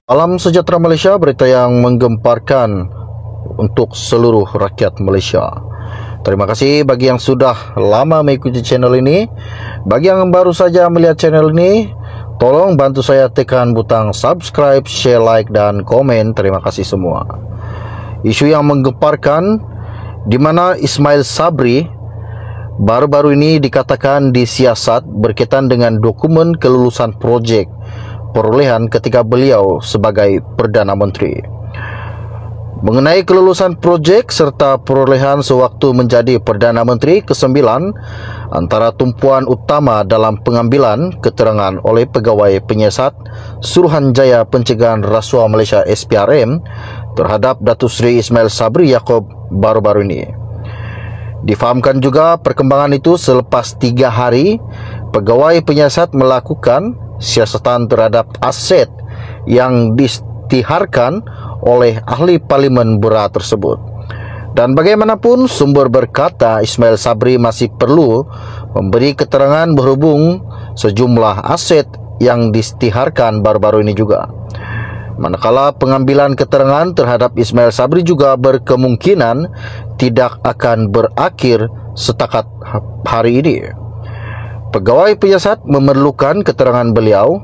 Salam sejahtera Malaysia, berita yang menggemparkan untuk seluruh rakyat Malaysia. Terima kasih bagi yang sudah lama mengikuti channel ini. Bagi yang baru saja melihat channel ini, tolong bantu saya tekan butang subscribe, share, like, dan komen. Terima kasih semua. Isu yang menggemparkan di mana Ismail Sabri baru-baru ini dikatakan disiasat berkaitan dengan dokumen kelulusan projek perolehan ketika beliau sebagai Perdana Menteri. Mengenai kelulusan projek serta perolehan sewaktu menjadi Perdana Menteri ke-9, antara tumpuan utama dalam pengambilan keterangan oleh Pegawai Penyiasat Suruhanjaya Pencegahan Rasuah Malaysia SPRM terhadap Datuk Seri Ismail Sabri Yaakob baru-baru ini. Difahamkan juga perkembangan itu selepas 3 hari Pegawai Penyiasat melakukan siasatan terhadap aset yang diisytiharkan oleh ahli parlimen berat tersebut. Dan bagaimanapun sumber berkata Ismail Sabri masih perlu memberi keterangan berhubung sejumlah aset yang diisytiharkan baru-baru ini juga. Manakala pengambilan keterangan terhadap Ismail Sabri juga berkemungkinan tidak akan berakhir setakat hari ini. Pegawai Penyiasat memerlukan keterangan beliau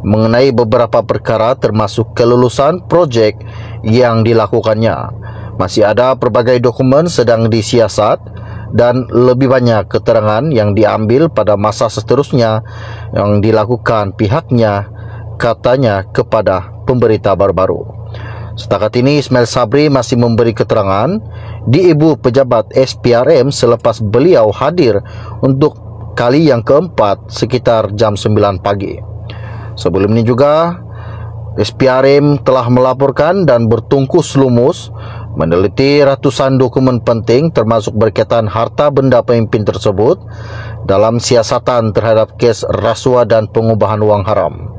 mengenai beberapa perkara termasuk kelulusan projek yang dilakukannya. Masih ada pelbagai dokumen sedang disiasat dan lebih banyak keterangan yang diambil pada masa seterusnya yang dilakukan pihaknya, katanya kepada pemberita baru-baru. Setakat ini Ismail Sabri masih memberi keterangan di Ibu Pejabat SPRM selepas beliau hadir untuk kali yang keempat sekitar jam 9 pagi. Sebelum ini juga SPRM telah melaporkan dan bertungkus lumus meneliti ratusan dokumen penting termasuk berkaitan harta benda pemimpin tersebut dalam siasatan terhadap kes rasuah dan pengubahan wang haram.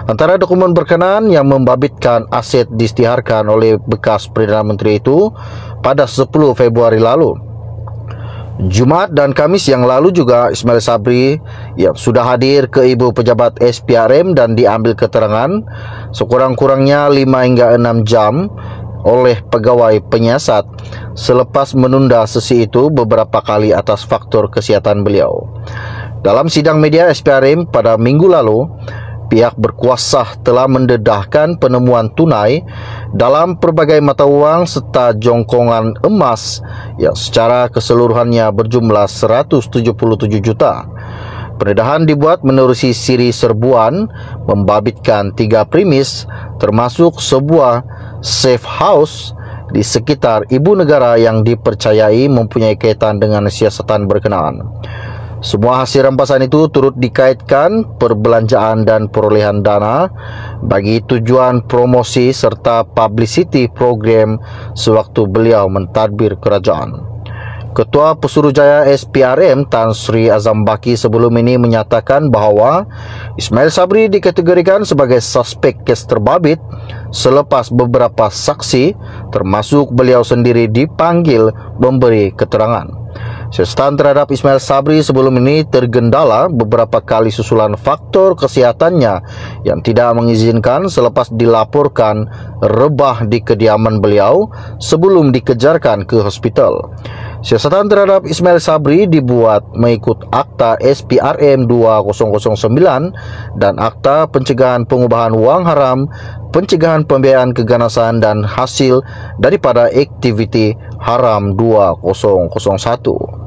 Antara dokumen berkenaan yang membabitkan aset diisytiharkan oleh bekas Perdana Menteri itu pada 10 Februari lalu. Jumaat dan Kamis yang lalu juga Ismail Sabri yang sudah hadir ke Ibu Pejabat SPRM dan diambil keterangan sekurang-kurangnya 5 hingga 6 jam oleh Pegawai Penyiasat selepas menunda sesi itu beberapa kali atas faktor kesihatan beliau. Dalam sidang media SPRM pada minggu lalu, pihak berkuasa telah mendedahkan penemuan tunai dalam pelbagai mata wang serta jongkongan emas yang secara keseluruhannya berjumlah 177 juta. Pendedahan dibuat menerusi siri serbuan membabitkan 3 premis termasuk sebuah safe house di sekitar ibu negara yang dipercayai mempunyai kaitan dengan siasatan berkenaan. Semua hasil rampasan itu turut dikaitkan perbelanjaan dan perolehan dana bagi tujuan promosi serta publicity program sewaktu beliau mentadbir kerajaan. Ketua Pesuruhjaya SPRM Tan Sri Azam Baki sebelum ini menyatakan bahawa Ismail Sabri dikategorikan sebagai suspek kes terbabit selepas beberapa saksi termasuk beliau sendiri dipanggil memberi keterangan. Siasatan terhadap Ismail Sabri sebelum ini tergendala beberapa kali susulan faktor kesehatannya yang tidak mengizinkan selepas dilaporkan rebah di kediaman beliau sebelum dikejarkan ke hospital. Siasatan terhadap Ismail Sabri dibuat mengikut Akta SPRM 2009 dan Akta Pencegahan Pengubahan Wang Haram, Pencegahan Pembiayaan Keganasan dan Hasil daripada Aktiviti Haram 2001.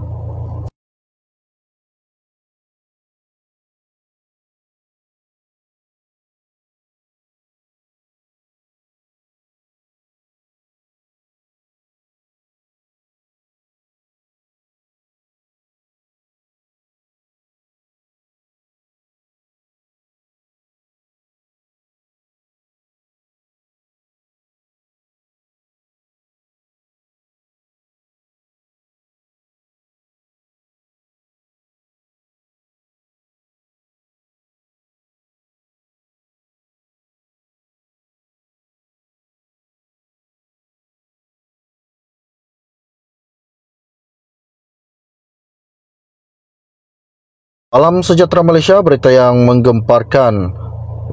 Salam sejahtera Malaysia, berita yang menggemparkan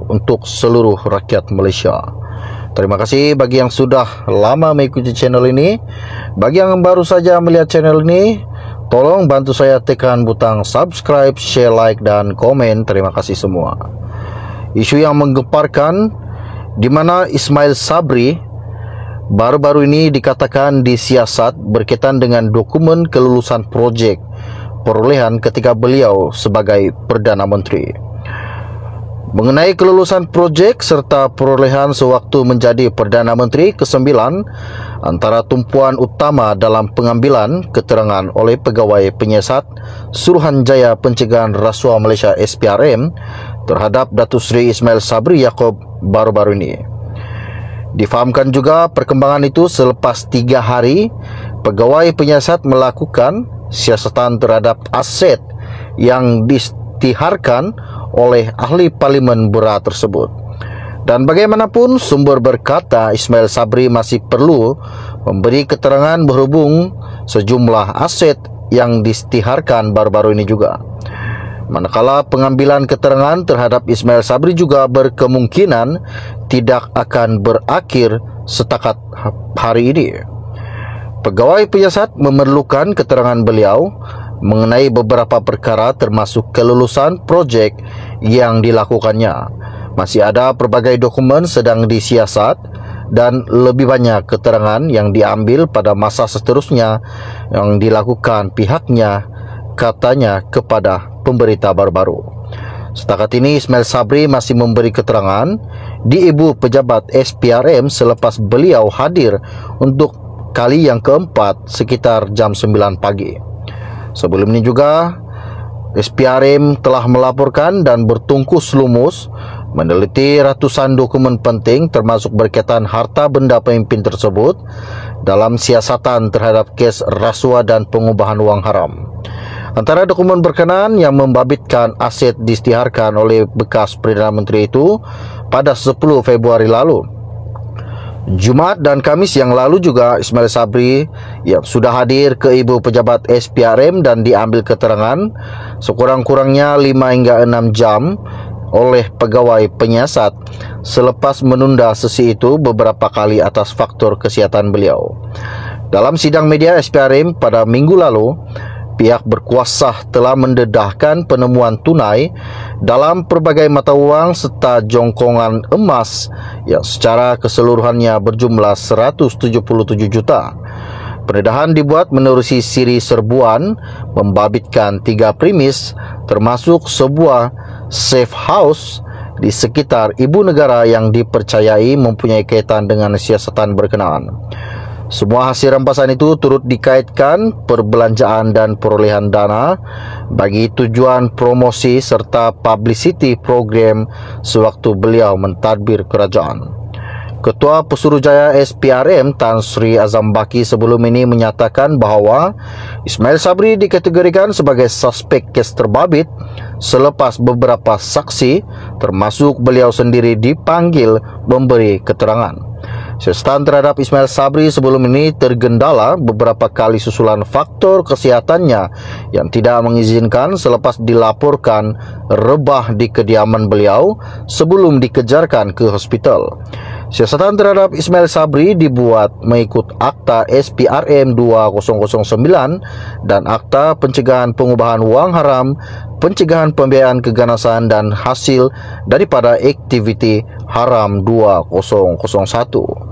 untuk seluruh rakyat Malaysia. Terima kasih bagi yang sudah lama mengikuti channel ini. Bagi yang baru saja melihat channel ini, tolong bantu saya tekan butang subscribe, share, like, dan komen. Terima kasih semua. Isu yang menggemparkan di mana Ismail Sabri baru-baru ini dikatakan disiasat berkaitan dengan dokumen kelulusan projek perolehan ketika beliau sebagai Perdana Menteri. Mengenai kelulusan projek serta perolehan sewaktu menjadi Perdana Menteri ke-9, antara tumpuan utama dalam pengambilan keterangan oleh Pegawai Penyiasat Suruhanjaya Pencegahan Rasuah Malaysia SPRM terhadap Datuk Seri Ismail Sabri Yaakob baru-baru ini. Difahamkan juga perkembangan itu selepas 3 hari Pegawai Penyiasat melakukan siasatan terhadap aset yang diisytiharkan oleh ahli parlimen berat tersebut. Dan bagaimanapun sumber berkata Ismail Sabri masih perlu memberi keterangan berhubung sejumlah aset yang diisytiharkan baru-baru ini juga. Manakala pengambilan keterangan terhadap Ismail Sabri juga berkemungkinan tidak akan berakhir setakat hari ini. Pegawai Penyiasat memerlukan keterangan beliau mengenai beberapa perkara termasuk kelulusan projek yang dilakukannya. Masih ada pelbagai dokumen sedang disiasat dan lebih banyak keterangan yang diambil pada masa seterusnya yang dilakukan pihaknya, katanya kepada pemberita baru-baru. Setakat ini Ismail Sabri masih memberi keterangan di Ibu Pejabat SPRM selepas beliau hadir untuk kali yang keempat sekitar jam 9 pagi. Sebelum ini juga SPRM telah melaporkan dan bertungkus lumus meneliti ratusan dokumen penting termasuk berkaitan harta benda pemimpin tersebut dalam siasatan terhadap kes rasuah dan pengubahan wang haram. Antara dokumen berkenaan yang membabitkan aset diisytiharkan oleh bekas Perdana Menteri itu pada 10 Februari lalu. Jumaat dan Kamis yang lalu juga Ismail Sabri sudah hadir ke Ibu Pejabat SPRM dan diambil keterangan sekurang-kurangnya 5 hingga 6 jam oleh Pegawai Penyiasat selepas menunda sesi itu beberapa kali atas faktor kesihatan beliau. Dalam sidang media SPRM pada minggu lalu, pihak berkuasa telah mendedahkan penemuan tunai dalam pelbagai mata wang serta jongkongan emas yang secara keseluruhannya berjumlah 177 juta. Pendedahan dibuat menerusi siri serbuan membabitkan 3 premis termasuk sebuah safe house di sekitar ibu negara yang dipercayai mempunyai kaitan dengan siasatan berkenaan. Semua hasil rampasan itu turut dikaitkan perbelanjaan dan perolehan dana bagi tujuan promosi serta publicity program sewaktu beliau mentadbir kerajaan. Ketua Pesuruhjaya SPRM Tan Sri Azam Baki sebelum ini menyatakan bahawa Ismail Sabri dikategorikan sebagai suspek kes terbabit selepas beberapa saksi termasuk beliau sendiri dipanggil memberi keterangan. Siasatan terhadap Ismail Sabri sebelum ini tergendala beberapa kali susulan faktor kesehatannya yang tidak mengizinkan selepas dilaporkan rebah di kediaman beliau sebelum dikejarkan ke hospital. Siasatan terhadap Ismail Sabri dibuat mengikut Akta SPRM 2009 dan Akta Pencegahan Pengubahan Wang Haram, Pencegahan Pembiayaan Keganasan dan Hasil daripada Aktiviti Haram 2001.